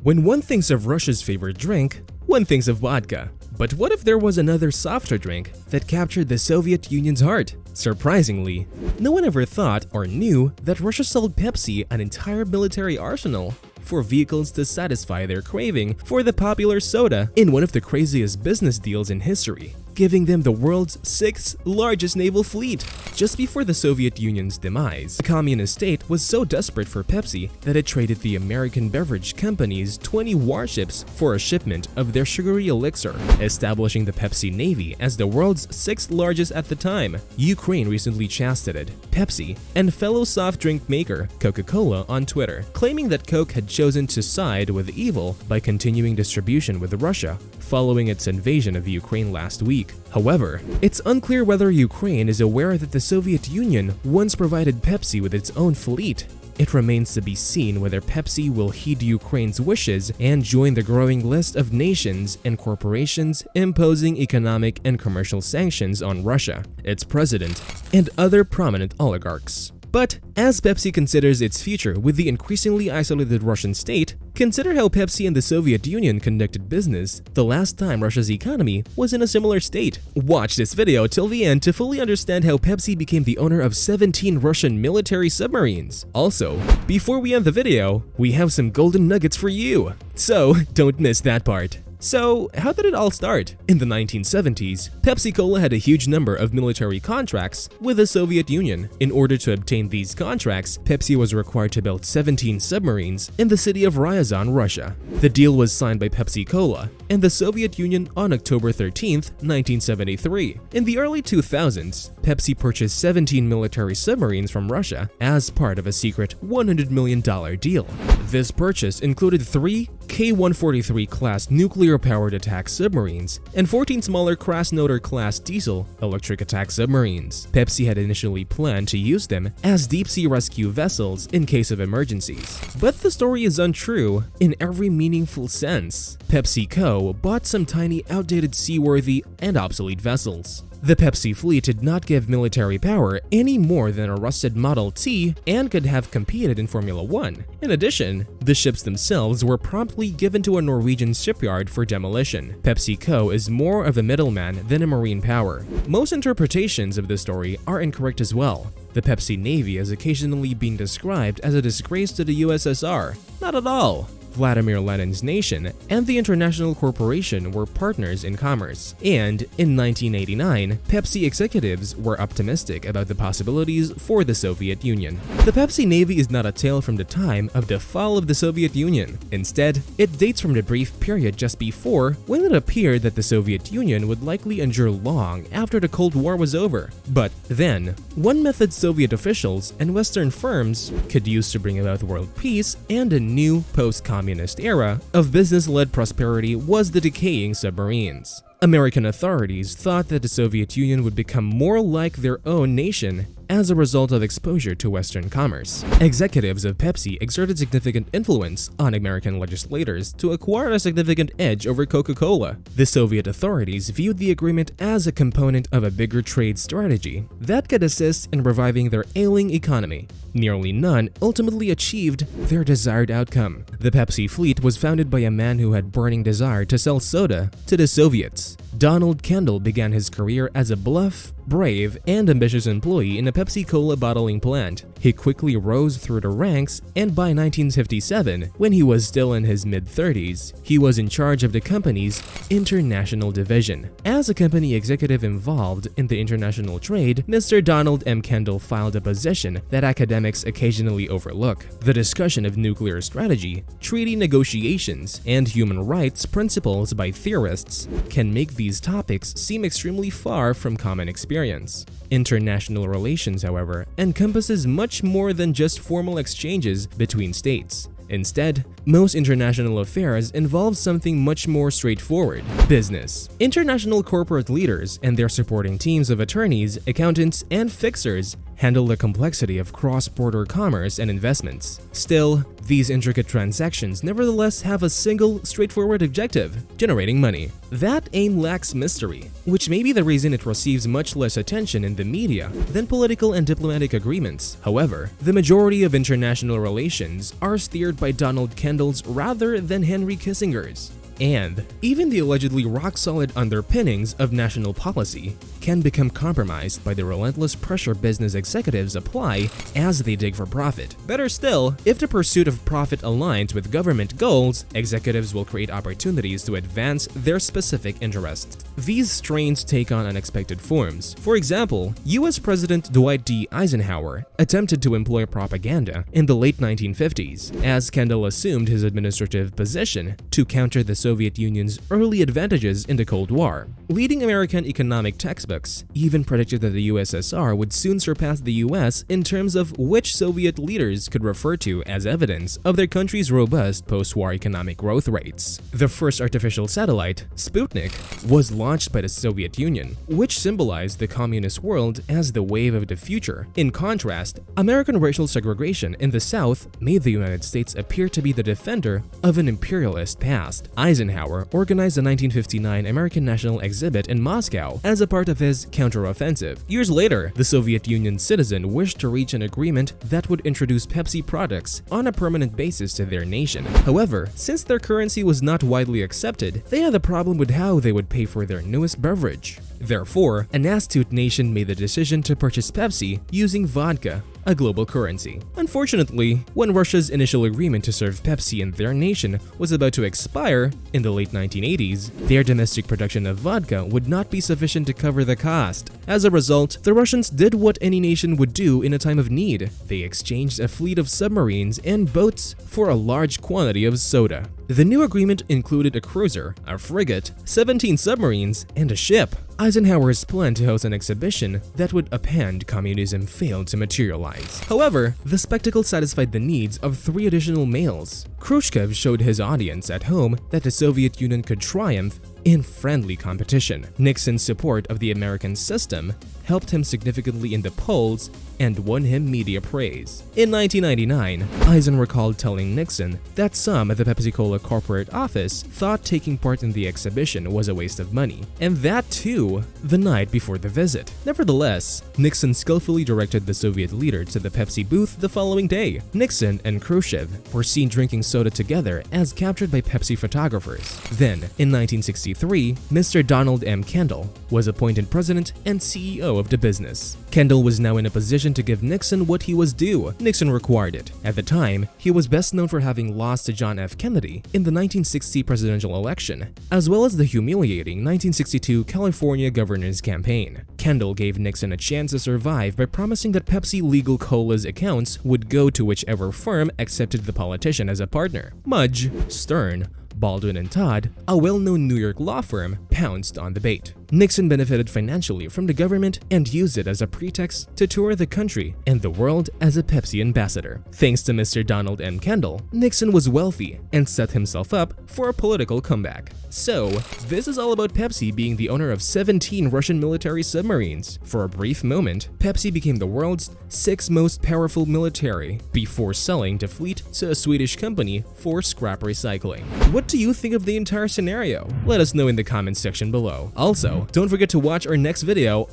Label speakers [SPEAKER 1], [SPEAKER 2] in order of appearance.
[SPEAKER 1] When one thinks of Russia's favorite drink, one thinks of vodka. But what if there was another softer drink that captured the Soviet Union's heart? Surprisingly, no one ever thought or knew that Russia sold Pepsi an entire military arsenal for vehicles to satisfy their craving for the popular soda in one of the craziest business deals in history, giving them the world's 6th largest naval fleet. Just before the Soviet Union's demise, the communist state was so desperate for Pepsi that it traded the American beverage company's 20 warships for a shipment of their sugary elixir, establishing the Pepsi Navy as the world's 6th largest at the time. Ukraine recently chastited Pepsi and fellow soft drink maker Coca-Cola on Twitter, claiming that Coke had chosen to side with evil by continuing distribution with Russia following its invasion of Ukraine last week. However, it's unclear whether Ukraine is aware that the Soviet Union once provided Pepsi with its own fleet. It remains to be seen whether Pepsi will heed Ukraine's wishes and join the growing list of nations and corporations imposing economic and commercial sanctions on Russia, its president, and other prominent oligarchs. But as Pepsi considers its future with the increasingly isolated Russian state, consider how Pepsi and the Soviet Union conducted business the last time Russia's economy was in a similar state. Watch this video till the end to fully understand how Pepsi became the owner of 17 Russian military submarines. Also, before we end the video, we have some golden nuggets for you, so don't miss that part. So, how did it all start? In the 1970s, Pepsi-Cola had a huge number of military contracts with the Soviet Union. In order to obtain these contracts, Pepsi was required to build 17 submarines in the city of Ryazan, Russia. The deal was signed by Pepsi-Cola and the Soviet Union on October 13, 1973. In the early 2000s, Pepsi purchased 17 military submarines from Russia as part of a secret $100 million deal. This purchase included 3 K-143 class nuclear-powered attack submarines and 14 smaller Krasnodar-class diesel-electric attack submarines. Pepsi had initially planned to use them as deep-sea rescue vessels in case of emergencies. But the story is untrue in every meaningful sense. PepsiCo bought some tiny, outdated, seaworthy, and obsolete vessels. The Pepsi fleet did not give military power any more than a rusted Model T and could have competed in Formula 1. In addition, the ships themselves were promptly given to a Norwegian shipyard for demolition. PepsiCo is more of a middleman than a marine power. Most interpretations of the story are incorrect as well. The Pepsi Navy has occasionally been described as a disgrace to the USSR. Not at all. Vladimir Lenin's nation and the International Corporation were partners in commerce, and in 1989, Pepsi executives were optimistic about the possibilities for the Soviet Union. The Pepsi Navy is not a tale from the time of the fall of the Soviet Union. Instead, it dates from the brief period just before when it appeared that the Soviet Union would likely endure long after the Cold War was over. But then, one method Soviet officials and Western firms could use to bring about world peace and a new post-communist era of business-led prosperity was the decaying submarines. American authorities thought that the Soviet Union would become more like their own nation as a result of exposure to Western commerce. Executives of Pepsi exerted significant influence on American legislators to acquire a significant edge over Coca-Cola. The Soviet authorities viewed the agreement as a component of a bigger trade strategy that could assist in reviving their ailing economy. Nearly none ultimately achieved their desired outcome. The Pepsi fleet was founded by a man who had burning desire to sell soda to the Soviets. Donald Kendall began his career as a bluff, brave, and ambitious employee in a Pepsi-Cola bottling plant. He quickly rose through the ranks, and by 1957, when he was still in his mid-30s, he was in charge of the company's international division. As a company executive involved in the international trade, Mr. Donald M. Kendall filed a position that academics occasionally overlook: the discussion of nuclear strategy, treaty negotiations, and human rights principles by theorists can make these topics seem extremely far from common experience. International relations, however, encompasses much more than just formal exchanges between states. Instead, most international affairs involve something much more straightforward: business. International corporate leaders and their supporting teams of attorneys, accountants, and fixers handle the complexity of cross-border commerce and investments. Still, these intricate transactions nevertheless have a single, straightforward objective: generating money. That aim lacks mystery, which may be the reason it receives much less attention in the media than political and diplomatic agreements. However, the majority of international relations are steered by Donald Kendall Kendall's rather than Henry Kissinger's. And even the allegedly rock-solid underpinnings of national policy can become compromised by the relentless pressure business executives apply as they dig for profit. Better still, if the pursuit of profit aligns with government goals, executives will create opportunities to advance their specific interests. These strains take on unexpected forms. For example, US President Dwight D. Eisenhower attempted to employ propaganda in the late 1950s, as Kendall assumed his administrative position to counter the Soviet Union's early advantages in the Cold War. Leading American economic textbooks even predicted that the USSR would soon surpass the US in terms of which Soviet leaders could refer to as evidence of their country's robust post-war economic growth rates. The first artificial satellite, Sputnik, was launched by the Soviet Union, which symbolized the communist world as the wave of the future. In contrast, American racial segregation in the South made the United States appear to be the defender of an imperialist past. Eisenhower organized the 1959 American National Exhibit in Moscow as a part of his counteroffensive. Years later, the Soviet Union citizen wished to reach an agreement that would introduce Pepsi products on a permanent basis to their nation. However, since their currency was not widely accepted, they had a problem with how they would pay for their newest beverage. Therefore, an astute nation made the decision to purchase Pepsi using vodka, a global currency. Unfortunately, when Russia's initial agreement to serve Pepsi in their nation was about to expire in the late 1980s, their domestic production of vodka would not be sufficient to cover the cost. As a result, the Russians did what any nation would do in a time of need. They exchanged a fleet of submarines and boats for a large quantity of soda. The new agreement included a cruiser, a frigate, 17 submarines, and a ship. Eisenhower's plan to host an exhibition that would upend communism failed to materialize. However, the spectacle satisfied the needs of 3 additional males. Khrushchev showed his audience at home that the Soviet Union could triumph in friendly competition. Nixon's support of the American system helped him significantly in the polls and won him media praise. In 1999, Eisen recalled telling Nixon that some at the Pepsi-Cola corporate office thought taking part in the exhibition was a waste of money, and that too the night before the visit. Nevertheless, Nixon skillfully directed the Soviet leader to the Pepsi booth the following day. Nixon and Khrushchev were seen drinking soda together as captured by Pepsi photographers. Then, in 1963, Mr. Donald M. Kendall was appointed president and CEO of the business. Kendall was now in a position to give Nixon what he was due. Nixon required it. At the time, he was best known for having lost to John F. Kennedy in the 1960 presidential election, as well as the humiliating 1962 California governor's campaign. Kendall gave Nixon a chance to survive by promising that Pepsi Legal Cola's accounts would go to whichever firm accepted the politician as a partner. Mudge, Stern, Baldwin and Todd, a well-known New York law firm, pounced on the bait. Nixon benefited financially from the government and used it as a pretext to tour the country and the world as a Pepsi ambassador. Thanks to Mr. Donald M. Kendall, Nixon was wealthy and set himself up for a political comeback. So, this is all about Pepsi being the owner of 17 Russian military submarines. For a brief moment, Pepsi became the world's 6th most powerful military before selling the fleet to a Swedish company for scrap recycling. What do you think of the entire scenario? Let us know in the comments section below. Also, don't forget to watch our next video.